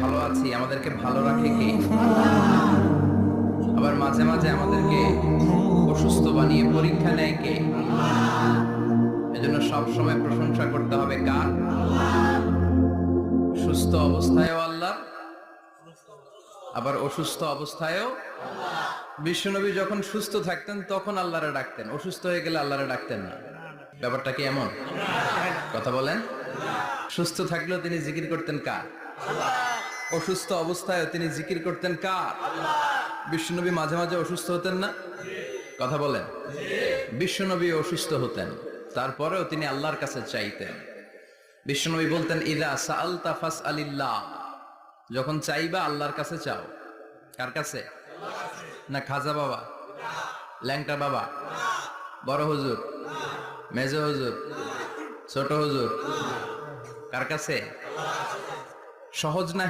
ভালো আছি, আমাদেরকে ভালো রাখে কে? আবার মাঝে মাঝে আমাদেরকে অসুস্থ বানিয়ে পরীক্ষা নেয় কে? এজন্য সব সময় প্রশংসা করতে হবে কার? সুস্থ অবস্থায়ও আল্লাহ, আবার অসুস্থ অবস্থায়ও। বিশ্বনবী যখন সুস্থ থাকতেন তখন আল্লাহরে ডাকতেন, অসুস্থ হয়ে গেলে আল্লাহরে ডাকতেন না। ব্যাপারটা কি এমন? কথা বলেন। সুস্থ থাকলেও তিনি জিকির করতেন কার? অসুস্থ অবস্থায় তিনি জিকির করতেন কার? বিশ্বনবী মাঝে মাঝে অসুস্থ হতেন না? কথা বলেন। বিশ্বনবী অসুস্থ হতেন, তারপরেও তিনি আল্লাহর কাছে চাইতেন। বিশ্বনবী বলতেন, ইদা সাআলতা ফাসআলিল্লাহ, যখন চাইবা আল্লাহর কাছে চাও। কার কাছে? না খাজা বাবা, ল্যাংটা বাবা, বড় হুজুর, মেজ হুজুর, ছোট হুজুর? কার কাছে? সহজ না